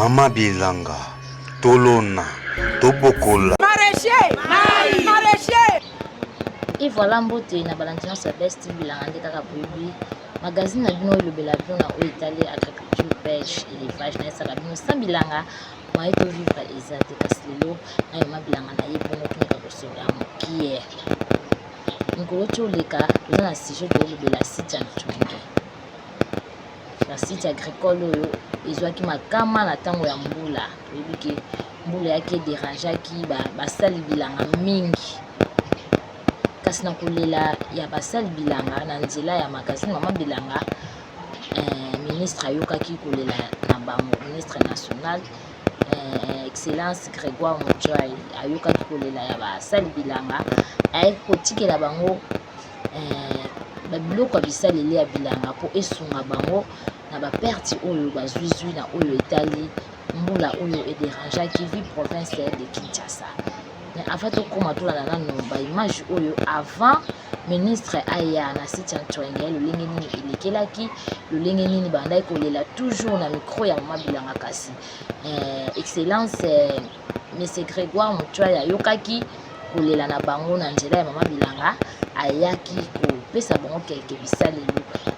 Mama Bilanga, Tolona, Tobokola. Maraîcher. Et voilà, mbote na balantina sa best Bilanga ndeka boyebi. Magazine na bino le belabio na o Italie agriculture pêche élevage na sa bino sa Bilanga. Moi to vivre ezate kaslelo na Mama Bilanga na yebono tunika kosola mokie. Ngolo toleka na sujet de le la site en Twenge. La site agricole oyo ezwaki makama na tango ya mbula toyebi ke mbula yake dérangeaki basali bilanga mingi kasi na kolela ya basali bilanga na nzela ya magazine Mama Bilanga ministre ayokaki kolela na bango ministre national excellence Grégoire Mutchwai ayokaki kolela ya basali bilanga ayeki kotikela bango babiloko ya bisaleli ya bilanga po esunga bango na ba perte oyo bazwizwi na oyo etali mbula oyo ederangeaki vie provinciale de Kinshasa. Mais avant to koma tolanda nano ba image oyo avant ministre aya na site ya Twenge lolenge nini elekelaki lolenge nini bandai kolela toujours na micro ya Mama Bilanga kasi excellence monsieur Grégoire Mutchwai ayokaki kolela na bango na nzela ya Mama Bilanga ayaki kopesa bango quelque bisalelo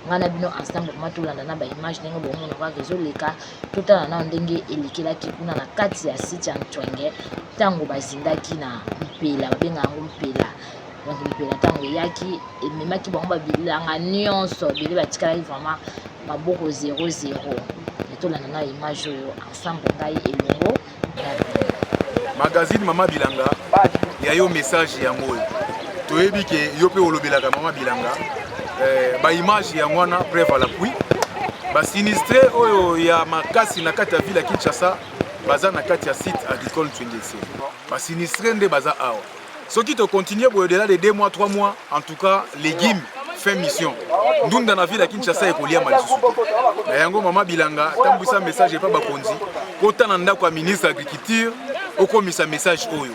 ngana bino ensemble matolanda na ba image ndenge bongo na réseau leka totala na ndenge elikelaki kuna na kati ya site ya Twenge tango bazindaki na mpela babenga yango mpela donc mpela tango yaki ememaki bango babilanga nyonso bele batikalaki vraiment maboko 0-0 tolanda na image oyo ensemble ngai elongo magazine Mama Bilanga ya yo message yango toyebi ke yo pe olobelaka Mama Bilanga ba image ya ngwana preuve à l'appui ba sinistre oyo ya makasi na kati ya ville ya Kinshasa baza na kati ya site agricole Twenge ba sinistre nde baza awa soki to continuer boyo delà de 2 mois 3 mois en tout cas légumes fin mission ndunda na ville ya Kinshasa ekolia malisusu na yango Mama Bilanga tambwisa message pa bakonzi kota na ndako ya ministre agriculture okomisa message oyo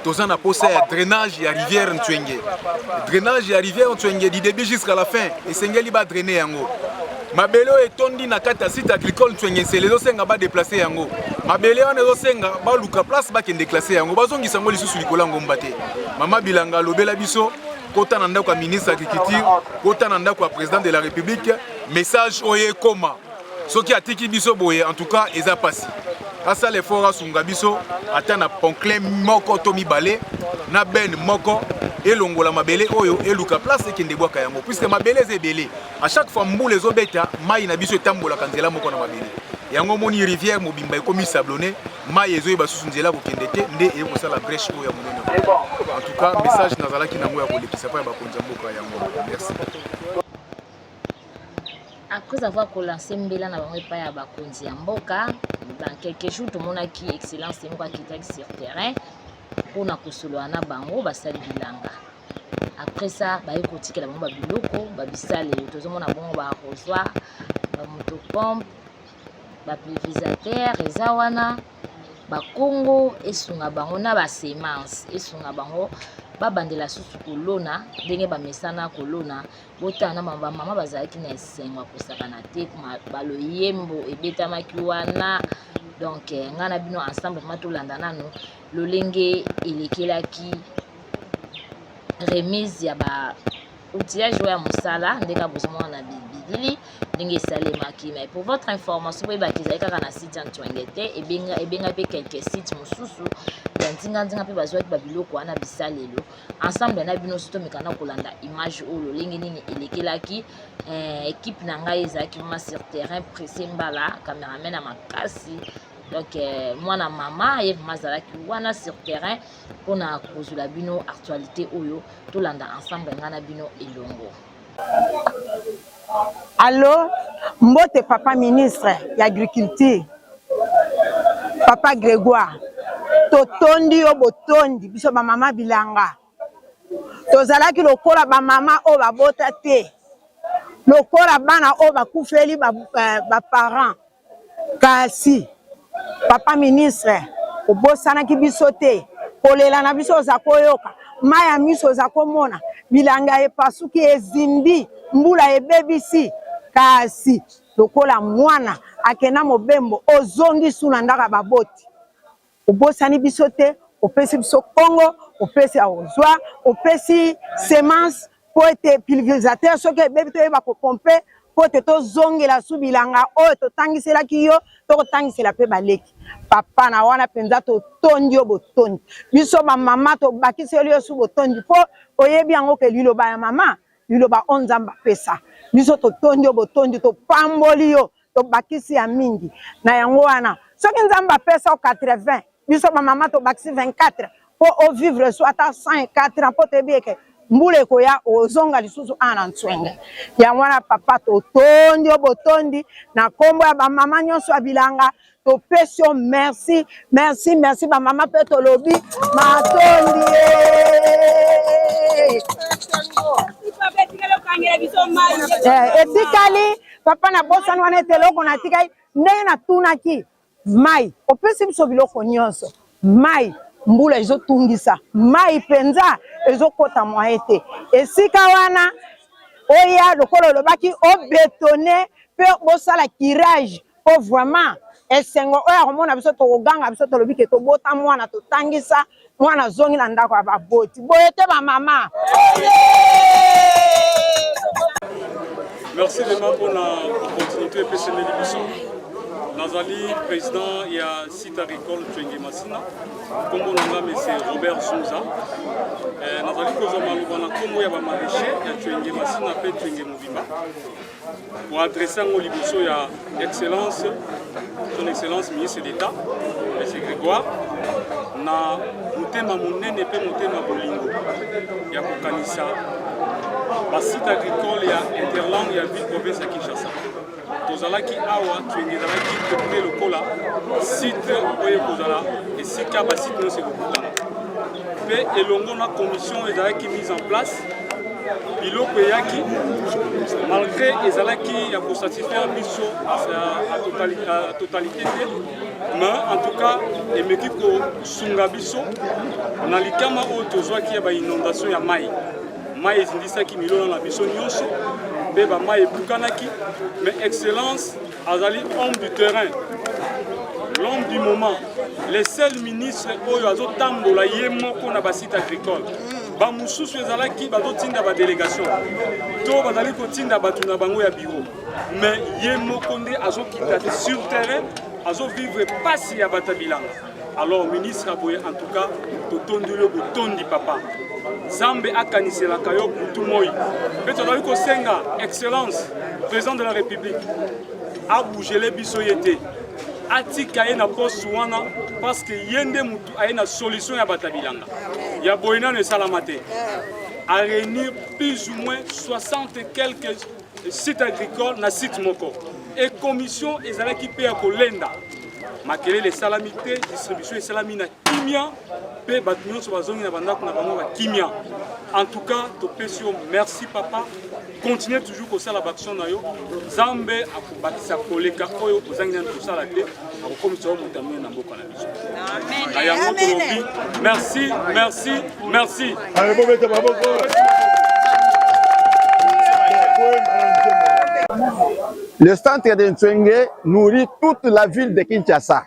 toza na posa ya drainage ya rivière Ntwenge. Drainage ya rivière Ntwenge du début jusqu'à la fin esengeli ba drainer yango. Mabele etondi na kati ya site agricole Ntwenge c'est les osenga ba déplacer yango. Mabele wana ezosenga ba luka place ba kende classer yango. Bazongisa ngo lisusu likola ngomba te. Mama Bilanga lobela biso kota na ndako ya ministre agriculture, kota na ndako ya président de la République, message oye koma. Soki atiki biso boye en tout cas eza pasi. Asa le fora sunga biso atana ponclin moko to mibale na ben moko elongola mabele oyo eluka place ekende bwaka yango puisque mabele ezebele à chaque fois mbule ezobeta mai na biso etambola kanzela moko na mabele yango moni rivière mobimba ekomi sablonné mai ezoyeba susu nzela kokende te nde ekosala brèche oyo ya monene en tout cas message nazalaki nango ya kolekisa pa ya bakonzi mboka yango merci. Après avoir lancé mbela na bango epai ya bakonzi ya mboka dans quelques jours tomonaki excellence moko akitaki sur terrain mpona kosolola na bango basali bilanga après ça baye kotikela bango babiloko babisalelo tozomona bongo baarrosoir bamotopompe bapulvérisateur eza wana bakongo esunga bango na basemence esunga bango babandela susu kolona ndenge bamesana kolona botana mama bazalaki na esengo kosakana te baloyembo ebetamaki wana donc ngana bino ensemble matolanda nano lolenge elekelaki remise ya ba outillage ya mosala ndeka bozomona na bidili ndenge esalemaki mais pour votre information boyeba kezali kaka na site ya Ntwenge te ebenga pe quelques sites mosusu ya ndinga mpe bazwaki babiloko wana bisalelo ensemble na bino soto mekana kolanda image oyo lolenge nini elekelaki équipe na ngai ezalaki vraiment sur terrain pressé mbala cameraman na makasi donc mwana mama ye vraiment azalaki wana sur terrain mpona kozula bino actualité oyo tolanda ensemble nga na bino elongo. Allô, mbote papa ministre ya agriculture papa Grégoire totondi yo botondi biso ba Mama Bilanga tozalaki lokola ba mama o babota te lokola bana o bakufeli ba parents kasi papa ministre obosanaki biso te kolela na biso za koyoka maya miso za komona bilanga epasuki ezindi mbula ebebisi kasi lokola mwana akena mobembo ozongi suna ndaka baboti obosani biso te opesi biso kongo opesi ozwa opesi semence po ete pulvérisateur soki ebebi toyeba kopompe po ete tozongela su bilanga oyo totangiselaki yo tokotangisela mpe baleki papa na wana mpenza totondi yo botondi biso bamama tobakiseli yo su botondi mpo oyebi yango ke liloba ya mama liloba o nzambe apesa biso totondi yo botondi topamboli yo tobakisi ya mingi na yango wana soki nzambe apesa o 80 biso bamama tobakisi 24 po ovivre so ata 104 po toyebi eke mbula ekoya ozonga lisusu ana nswenge yango wana papa totondi yo botondi na kombo ya bamama nyonso ya bilanga topesi yo merci merci merci bamama mpe tolobi matondi etikali papa na bosani wana ete eloko natikali ndenge natunaki mai opesi biso biloko nyonso mai mbula ezotungisa mai mpenza ezokota mwaye te esika wana oya lokolo olobaki obetone mpe bosala kirage po vraiment esengo oyo akomona biso tokoganga biso tolobi ke tobota mwana totangisa mwana zongi na ndako ya baboti boye te bamama. Merci vraiment pour la opportunité de PCN l'émission. Nazali, président, il y a site agricole Twenge Masina. Comme on a M. Robert Souza. Nazali, Kozoma, comme il y a maraîcher, il y a Twenge Masina, puis Twenge Mouvima. Pour adresser un liboso, il y a Excellence, son Excellence ministre d'État, M. Grégoire. Na mutema munene pe mutema bolingo ya kokanisa basite agricole ya interland ya ville province ya Kinshasa tozalaki awa tuengezalaki tokute lokola site oyo kozala esika basite nyonso ekokutana mpe elongo na commission ezalaki mise en place biloko eyaki malgré ezalaki ya kosatisfaire biso à totalité te mais en tout cas emeki kosunga biso na likama oyo tozwaki ya bainondation ya mai mai ezindisaki milona na biso nyonso mpe bamai ebukanaki mais excellence azali homme du terrain l'homme du moment le seul ministre oyo azotambola ye moko na basite agricole bamususu ezalaki bazotinda badélégation to bazali kotinda bato na bango ya bureau mais ye moko nde azokita sur terrain azovivre pasi ya bato bilanga alors ministre aboye en tout cas totondeli yo botondi papa nzambe akaniselaka yo butu moi mpe tozali kosenga excellence président de la république abougele biso ye te atika ye na poste wana parce que ye nde mutu aye na solution ya bato bilanga ya boye nano esalama te à réunir plus ou moins 60 et quelques sites agricoles na site moko et commission ezalaki mpe ya kolenda makelele esalami te distribution esalami na kimia mpe bato nyonso bazongi na bandako na bango bakimia en tout cas topesi yo merci papa continuez toujours kosala baction na yo nzambe akobakisa koleka oyo ozangi nani kosala te akokomisa yo moto amene na mboka na biso na yango tolobi merci merci merci. Le centre de Ntwenge nourrit toute la ville de Kinshasa.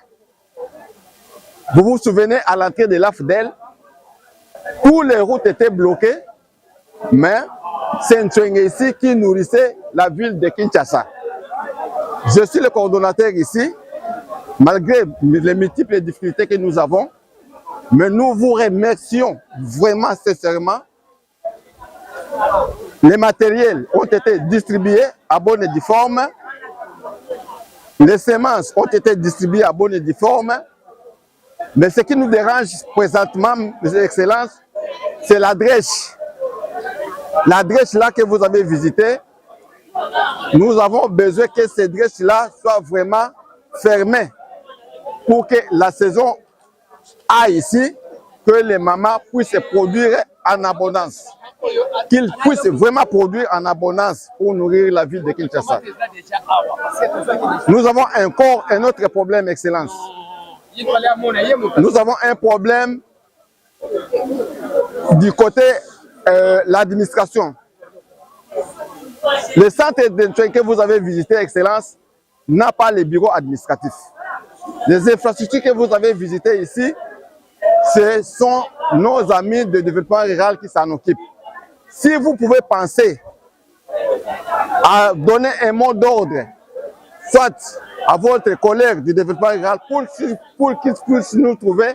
Vous vous souvenez, à l'entrée de l'AFDEL, toutes les routes étaient bloquées, mais c'est Ntwenge ici qui nourrissait la ville de Kinshasa. Je suis le coordonnateur ici, malgré les multiples difficultés que nous avons, mais nous vous remercions vraiment sincèrement. Les matériels ont été distribués à bonne et due forme. Les semences ont été distribuées à bonne et due forme. Mais ce qui nous dérange présentement, Mes Excellences, c'est la drèche. La drèche là que vous avez visitée, nous avons besoin que ces drèches-là soient vraiment fermées pour que la saison aille ici, que les mamans puissent produire en abondance. Qu'ils puissent vraiment produire en abondance pour nourrir la ville de Kinshasa. Nous avons encore un autre problème, Excellence. Nous avons un problème du côté l'administration. Le centre d'entretien que vous avez visité, Excellence, n'a pas les bureaux administratifs. Les infrastructures que vous avez visitées ici, ce sont nos amis de développement rural qui s'en occupent. Si vous pouvez penser à donner un mot d'ordre, soit à votre collègue du développement rural pour qu'ils puissent nous trouver,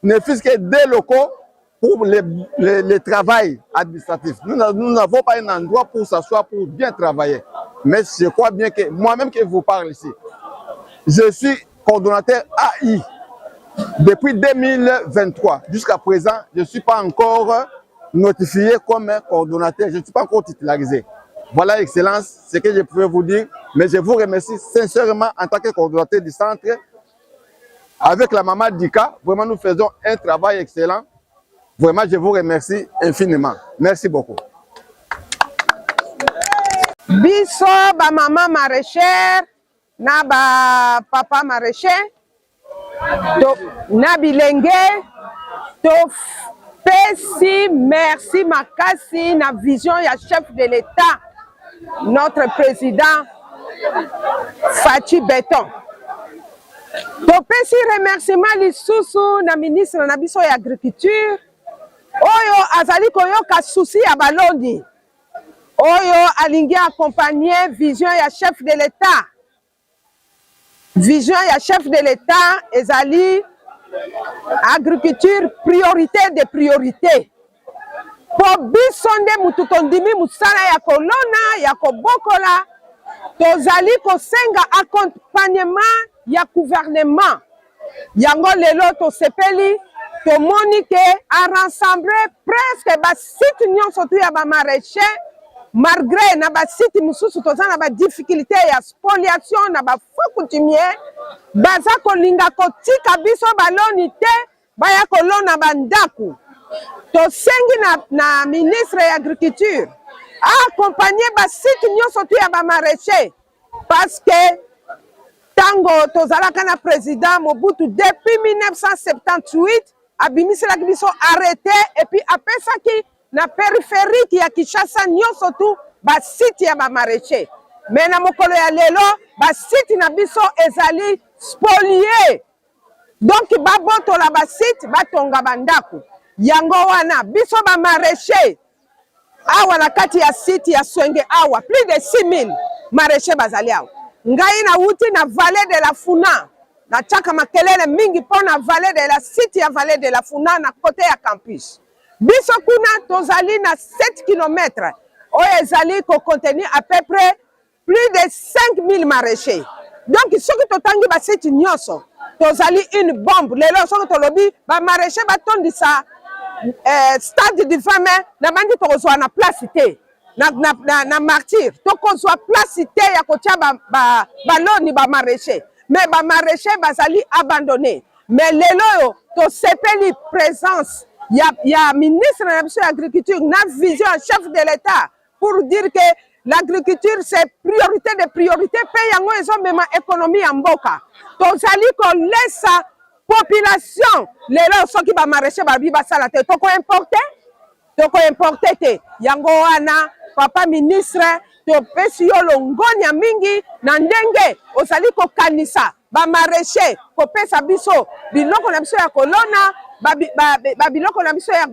ne fût-ce que des locaux pour le travail administratif. Nous n'avons pas un endroit pour s'asseoir, pour bien travailler. Mais je crois bien que moi-même qui vous parle ici, je suis coordonnateur AI. Depuis 2023 jusqu'à présent, je ne suis pas encore notifié comme coordonnateur, je ne suis pas encore titularisé. Voilà, Excellence, ce que je pouvais vous dire. Mais je vous remercie sincèrement en tant que coordonnateur du centre. Avec la maman Dika, vraiment nous faisons un travail excellent. Vraiment, je vous remercie infiniment. Merci beaucoup. Biso ba maman maraîchère na ba papa maraîcher to na bilenge to pesi merci makasi na vision ya chef de l'État notre président Fachi Beton. To pesi remerciement lisusu na ministre na biso ya agriculture oyo azali koyoka souci ya balondi. Oyo alingi accompagner vision ya chef de l'État. Vision ya chef de l'État ezali agriculture priorité de priorité. Po biso nde mutu tondimi musala ya kolona ya kobokola tozali kosenga accompagnement ya gouvernement. Yango lelo tosepeli tomoni ke a rassembler presque ba site nyonso tu ya ba maraîcher. Malgré na ba site mususu toza na ba difficulté ya spoliation na ba faux coutumier baza kolinga kotika biso baloni te baya kolona bandaku tosengi na ministre ya agriculture accompagner ba site nyonso tu ya ba maraîcher parce que tango tozalaka na président Mobutu depuis 1978 abimiselaki biso arrêté et puis apesaki na périphérique ya Kinshasa nyonso tu ba site ya ba maraîcher. Mais na mokolo ya lelo ba site na biso ezali spolié. Donc ba boto la ba site batonga bandaku. Yango wana biso ba maraîcher awa na kati ya site ya Swenge awa plus de 6000 maraîcher bazali awa. Ngai na wuti na vallée de la Funa. Na chaka makelele mingi pona vallée de la site ya vallée de la Funa na côté ya campus. Biso kuna tozali na 7 km oyo ezali ko contenir à peu près plus de 5000 maraîchers. Donc soki totangi ba site nyonso tozali une bombe lelo soki tolobi ba maraîcher batondisa stade du 20 mai na bandi tokozwa na place te na martyr tokozwa place te ya kotia baloni ba maraîcher mais ba maraîcher bazali abandonné. Mais lelo yo tosepeli présence il y a ministre de l'agriculture, na vision chef de l'État pour dire que l'agriculture c'est priorité de priorité. Pays yango ezo mema économie en mboka. Tozali ko laissa population lelo soki ba maraîcher ba bi basala te toko importer te. Yango wana papa ministre to pesi yo longonya mingi na ndenge ozali ko kanisa ba maraîcher ko pesa biso biloko na biso ya kolona babiloko na biso ya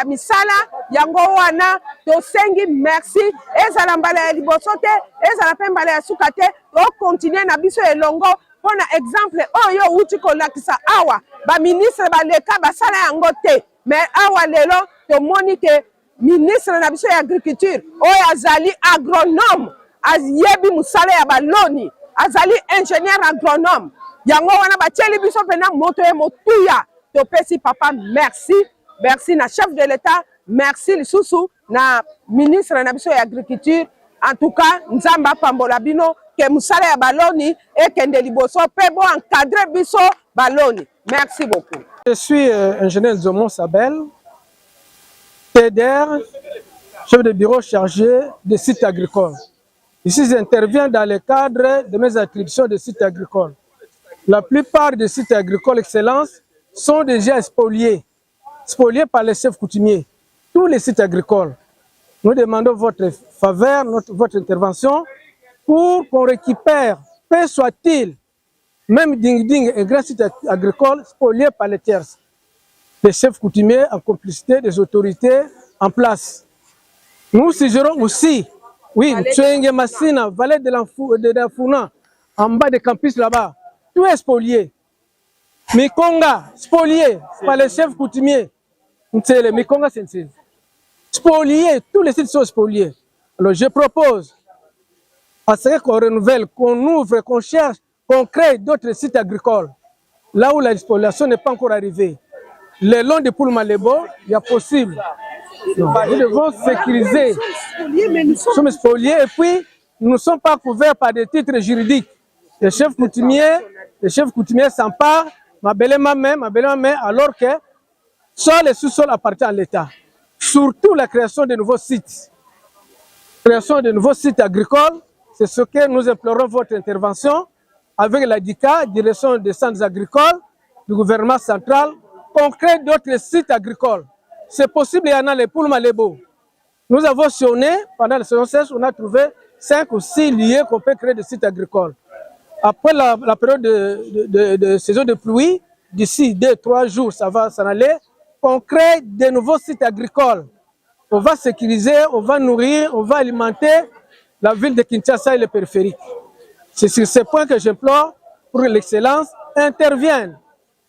misala yango wana tosengi merci ezala mbala ya liboso te ezala pe mbala ya suka te tokontinue na biso elongo mpona exemple oyo uti kolakisa awa baministre baleka basala yango te mais awa lelo tomoni ke ministre na biso ya agriculture oyo azali agronome ayebi mosala ya baloni azali ingénieur agronome yango wana batieli biso mpena moto ye motuya topesi papa merci merci na chef de l'État merci lisusu na ministre na biso ya agriculture en tout cas nzamba pambola bino ke musala ya baloni ekende liboso pe bo encadrer biso baloni merci beaucoup. Je suis ingénieur Zomo Sabel, TDR, chef de bureau chargé des sites agricoles. Ici, j'interviens dans le cadre de mes attributions de sites agricoles. La plupart des sites agricoles Excellence sont déjà spoliés par les chefs coutumiers, tous les sites agricoles. nous demandons votre faveur, votre intervention pour qu'on récupère, peu soit-il, même Ding et grand site agricole spoliés par les tiers, des chefs coutumiers en complicité des autorités en place. Nous suggérons aussi, oui, Tchouenge Massina, vallée de la Founa, en bas des campus là-bas, tout est spolié. Mikonga, spolié par les chefs coutumiers. Mikonga, c'est spolié, tous les sites sont spoliés. Alors je propose à ce qu'on renouvelle, qu'on ouvre, qu'on cherche, qu'on crée d'autres sites agricoles, là où la spoliation n'est pas encore arrivée. Le long de Poulmalebo, il y a possible. Donc, nous devons sécuriser. Nous sommes spoliés et puis nous ne sommes pas couverts par des titres juridiques. Les chefs coutumiers s'emparent, ma belle main, alors que sol et sous-sol appartiennent à l'État. Surtout la création de nouveaux sites. Création de nouveaux sites agricoles, c'est ce que nous implorons votre intervention avec la DICA, Direction des centres agricoles, du gouvernement central, qu'on crée d'autres sites agricoles. C'est possible, il y en a les Poulmalebo. Nous avons sonné, pendant la saison sèche, on a trouvé 5 ou 6 lieux qu'on peut créer des sites agricoles. Après la période de saison de pluie, d'ici 2-3 jours, ça va s'en aller, on crée de nouveaux sites agricoles. On va sécuriser, on va nourrir, on va alimenter la ville de Kinshasa et les périphériques. C'est sur ce point que j'implore pour que l'excellence intervienne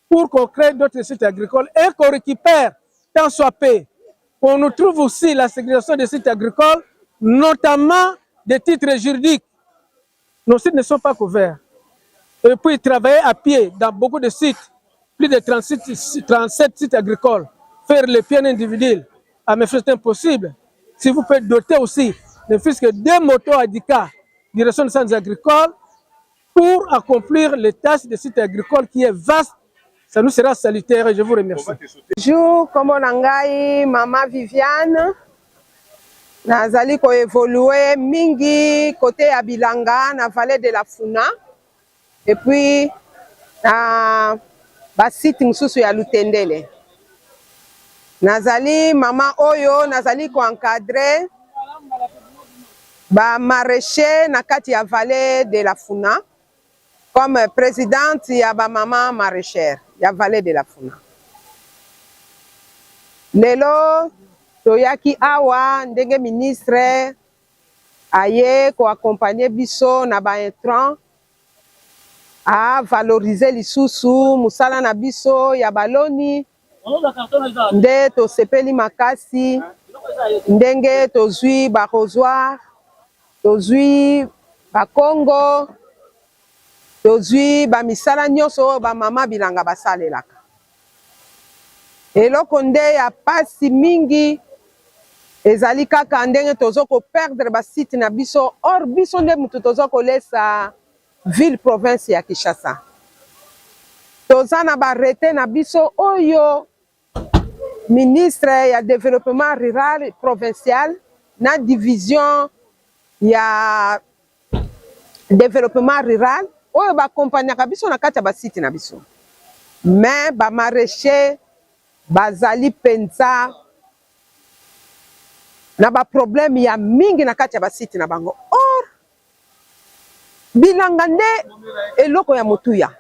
pour qu'on crée d'autres sites agricoles et qu'on récupère, tant soit peu. On nous trouve aussi la sécurisation des sites agricoles, notamment des titres juridiques. Nos sites ne sont pas couverts. Et puis travailler à pied dans beaucoup de sites, plus de 37 sites agricoles, faire les pieds individuels, à mes frères, c'est impossible. Si vous pouvez doter aussi, ne fût-ce que 2 motos à DICA, Direction des centres agricoles, pour accomplir les tâches des sites agricoles qui est vaste, ça nous sera salutaire et je vous remercie. Bonjour, comme on a Maman Viviane, nazali ko évoluer mingi côté à Bilanga, na vallée de la Founa, et puis na basite msusu ya Lutendele. Nazali Maman Oyo, nazali ko encadrer ba maraîcher na kati ya vallée de la Founa, comme présidente ya ba maman maraîchère ya vallée de la Founa. Lelo toyaki awa ndenge ministre aye ko accompagner biso na ba intrant a valoriser lisusu musala na biso ya baloni nde tosepeli makasi ndenge tozwi ba rosoir, tozwi ba Congo, tozwi ba misala nyonso ba mama bilanga basalelaka. Eloko nde ya pasi mingi ezali kaka ndenge tozoko perdre ba site na biso, or biso nde mutu tozoko lesa ville province ya Kinshasa. Toza na ba rete na biso oyo ministre ya développement rural provincial na division ya développement rural oyo bakompanyaka biso na kati ya basite na biso. Mais ba maraîcher bazali penza na ba problème ya mingi na kati ya basite na bango. Or bilanga nde eloko ya motuya.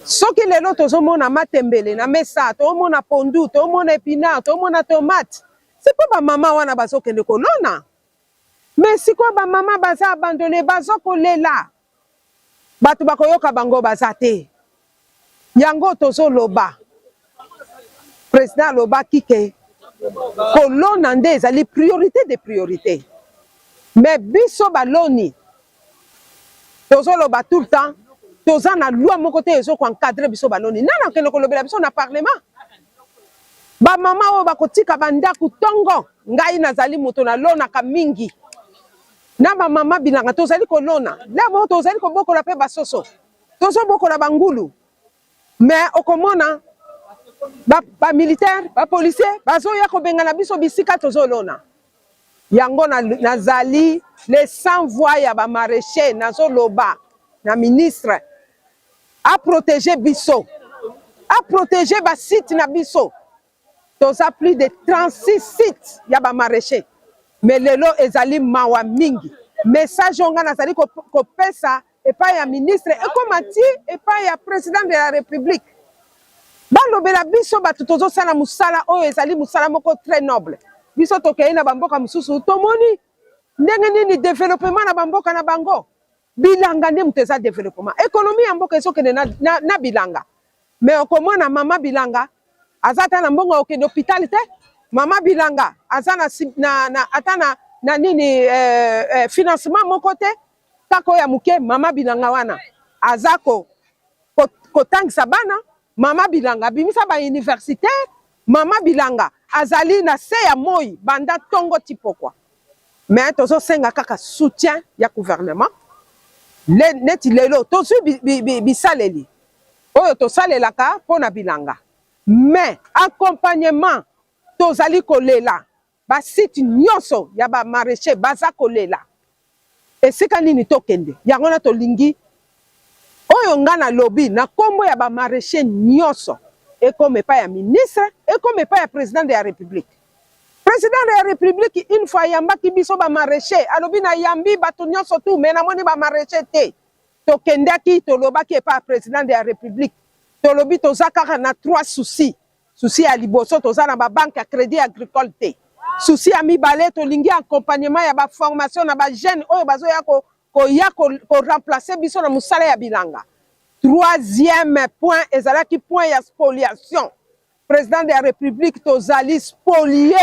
Soki lelo tozomona matembele na mesa, tozomona pondu, tozomona épinard, tozomona tomate, c'est pas ba mama wana bazokende kolona. Mais siko ba mama baza abandonné, bazokolela. Batu bakoyoka bango bazate. Yango tozoloba. Président loba kike. Kolona nde ezali priorité de priorité. Mais biso baloni. Tozoloba tout le temps. Toza na loi mon côté ezoko encadrer biso baloni. Nana kende kolobela biso na parlement. Ba mama o bakotika bandaku tongo. Ngai nazali moto na lona ka mingi. Na ba mama bilanga tozali kolona. La mo tozali ko bokola pe basoso. Tozo bokola bangulu. Mais okomona ba militaire, ba policier, bazo ya ko benga na biso bisika tozo lona. Yango nazali les sans voix ya ba maraîcher nazo loba na ministre a protéger biso. A protéger ba site na biso. toza plus de 36 sites ya ba maraîcher mais lelo ezali mawa mingi message onga nazali kopesa epai ya ministre ekomati epai ya président de la république balobela biso bato tozosala mosala oyo ezali mosala moko très noble biso tokei na bamboka mosusu tomoni ndenge nini développement na bamboka na bango bilanga nde moto eza développement économie ya mboka ezokende na bilanga mais okomona mama bilanga aza ata na mbongo okende hôpital te mama bilanga aza ata na nini financement moko te kaka oyo ya moke mama bilanga wana aza kotangisa bana mama bilanga abimisa bauniversitaire mama bilanga azali na se ya moi banda ntongo ti pokwa mais tozosenga kaka soutien ya gouvernement neti lelo tozwi bisaleli oyo tosalelaka mpo na bilanga mais accompagnement tozali kolela basite nyonso ya bamaraîcher baza kolela esika nini tokende yango na tolingi oyo nga na lobi na nkombo ya bamaraîcher nyonso ekoma epai ya ministre ekoma epai ya président de la république président de la république une fois ayambaki biso bamaraîcher alobi na yambi bato nyonso tu me namoni bamaraîcher te tokendaki tolobaki epai ya président de la république tolobi toza kaka na 3 soucis souci ya liboso toza na babanke ya crédit agricole te souci ya mibale tolingi accompagnement ya baformation na bajeune oyo bazoya koya koremplace biso na mosala ya bilanga. Troisième point ezalaki point ya spoliation président de la république tozali spolié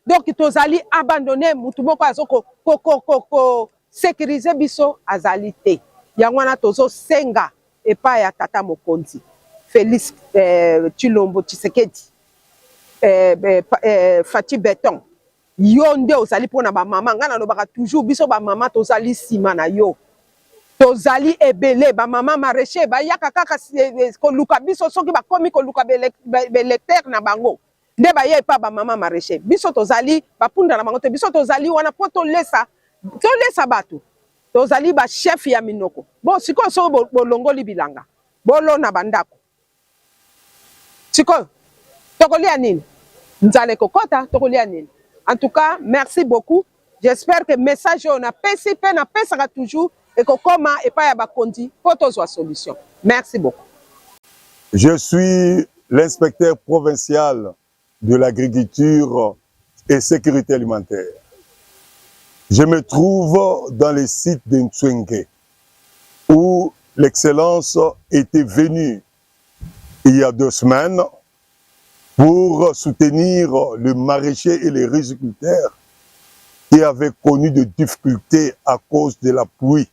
donc tozali abandonné mutu moko azo ko sécuriser biso azali te yango wana tozosenga epai ya tata mokonzi Félix Tshilombo Tshisekedi Fati Beton yo nde ozali mpona bamama nga nalobaka toujours biso bamama tozali nsima na yo tozali ebele bamama maraîcher bayaka kaka koluka biso soki bakomi koluka belecteur na bango nde baye epa bamama maraîcher biso tozali bapunda na bango te biso tozali wana mpo tolesa bato tozali bachef ya minoko bon sikoyo soki bolongoli bilanga bolona bandako sikoyo tokolia nini nzala ekokota tokolia nini. En tout cas, merci beaucoup. J'espère que le message on a pensé, toujours et que comment et pas à Bakondi pour trouver solution. Merci beaucoup. Je suis l'inspecteur provincial de l'agriculture et sécurité alimentaire. Je me trouve dans le site de Ntswenge où l'excellence était venue il y a 2 semaines pour soutenir le maraîcher et les riziculteurs qui avaient connu des difficultés à cause de la pluie.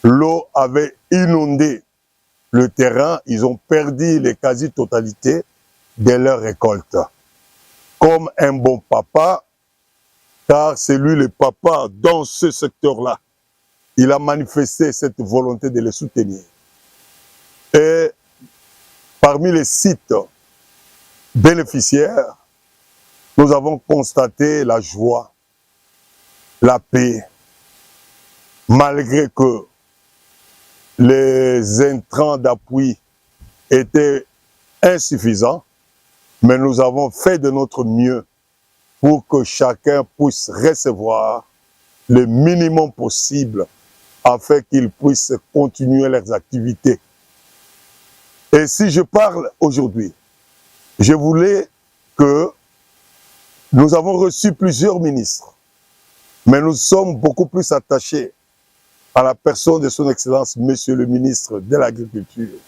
L'eau avait inondé le terrain, ils ont perdu la quasi-totalité de leur récolte. Comme un bon papa, car c'est lui le papa dans ce secteur-là, il a manifesté cette volonté de les soutenir. Et parmi les sites bénéficiaires, nous avons constaté la joie, la paix, malgré que les intrants d'appui étaient insuffisants, mais nous avons fait de notre mieux pour que chacun puisse recevoir le minimum possible afin qu'ils puissent continuer leurs activités. Et si je parle aujourd'hui, je voulais que nous avons reçu plusieurs ministres, mais nous sommes beaucoup plus attachés à la personne de son Excellence, Monsieur le ministre de l'Agriculture,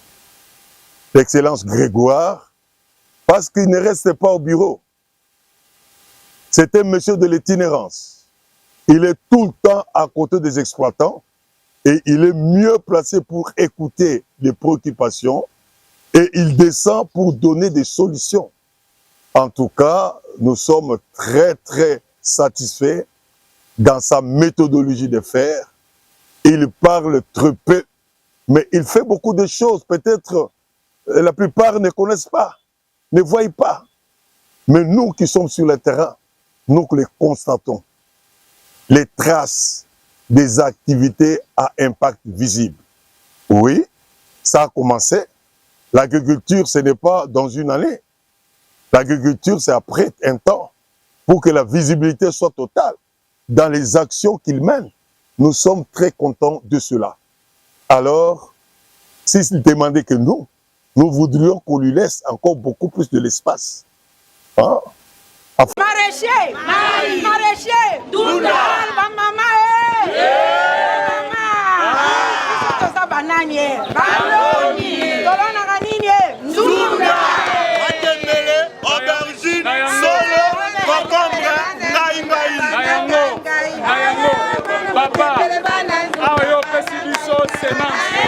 l'Excellence Grégoire, parce qu'il ne restait pas au bureau. C'était monsieur de l'itinérance. Il est tout le temps à côté des exploitants et il est mieux placé pour écouter les préoccupations et il descend pour donner des solutions. En tout cas, nous sommes très satisfaits dans sa méthodologie de faire. Il parle très peu, mais il fait beaucoup de choses. Peut-être la plupart ne connaissent pas, ne voient pas. Mais nous qui sommes sur le terrain, nous les constatons. Les traces des activités à impact visible. Oui, ça a commencé. L'agriculture, ce n'est pas dans une année. L'agriculture, c'est après un temps pour que la visibilité soit totale dans les actions qu'il mène. Nous sommes très contents de cela. Alors, s'il demandait que nous voudrions qu'on lui laisse encore beaucoup plus de l'espace. Hein? Maraîcher, maraîcher, Dunda, mama, mama, banani, banoni, tolona kanini, Dunda, Matembele, aubergine, solo, concombre, Nayango, papa, ayo pesi biso semence.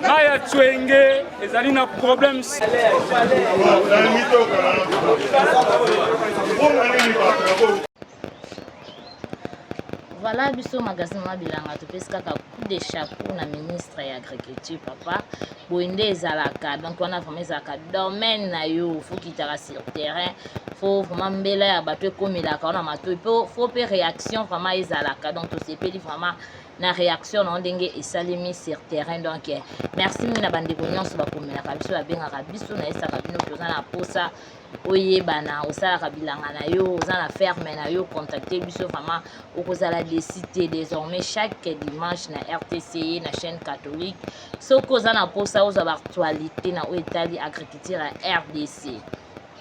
Maya Twenge, ezali na problème. Voilà, biso magasin Mabilanga topesi kaka coup de chapeau na ministre ya agriculture papa boinde ezalaka donc wana vraiment ezalaka domaine na yo faut kitaka sur terrain faut vraiment mbela ya bato ekomelaka wana mato faut pe réaction vraiment ezalaka donc tosepeli vraiment na réaction na ndenge esalemi sur terrain donc merci mingi na bandeko nyonso bakomelaka biso babengaka biso na esaka bino toza na posa oyebana osalaka bilanga na yo oza na ferme na yo contacter biso vraiment okozala décidé désormais chaque dimanche na RTCE na chaîne catholique soki oza na posa ozwa baactualité na oyo etali agriculture ya RDC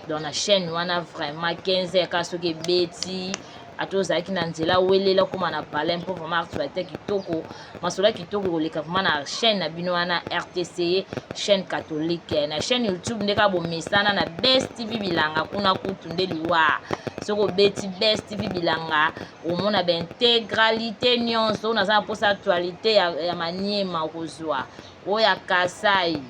dans la chaîne wana vraiment 15h ka soki ebeti ata ozalaki na nzela welela koma na palin mpo vraiment actualité kitoko masolo kitoko koleka vraiment na chaîne na bino wana RTCE chaîne catholique na chaîne YouTube ndeka bomesana na Best TV Bilanga kuna kutu nde liwa soko beti Best TV Bilanga omona ba intégralité nyonso naza posa actualité ya Maniema okozwa oya Kasai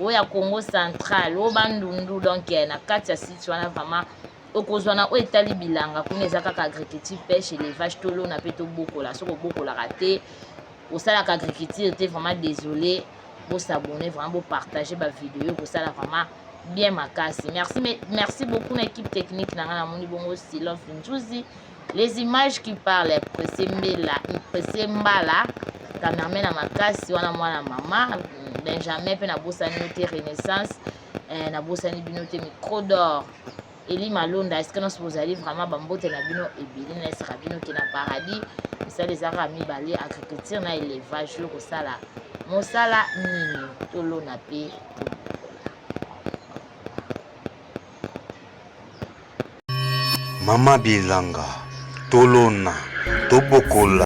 oya Congo Central o bandundu donc na kati ya site wana vraiment okozwa na oyo etali bilanga kuna eza kaka agriculture pêche élevage tolo na pe tobokola soki obokolaka te osalaka agriculture te vraiment désolé bosabone vraiment bopartage bavideo kosala vraiment bien makasi merci beaucoup na équipe technique na nga namoni bongo Silon Finjuzi les images qui parlent Pressé Mbala cameraman na makasi wana mwana mama Benjamin pe na bosani te Renaissance na bosani bino te micro d'or Eli Malonda, est-ce que nous vous allez vraiment bambote na bino ebili na esaka bino ke na paradis ça les ara mibale agriculture na élevage yo kosala mosala nini tolo na pe Mama Bilanga, tolona, tobokola.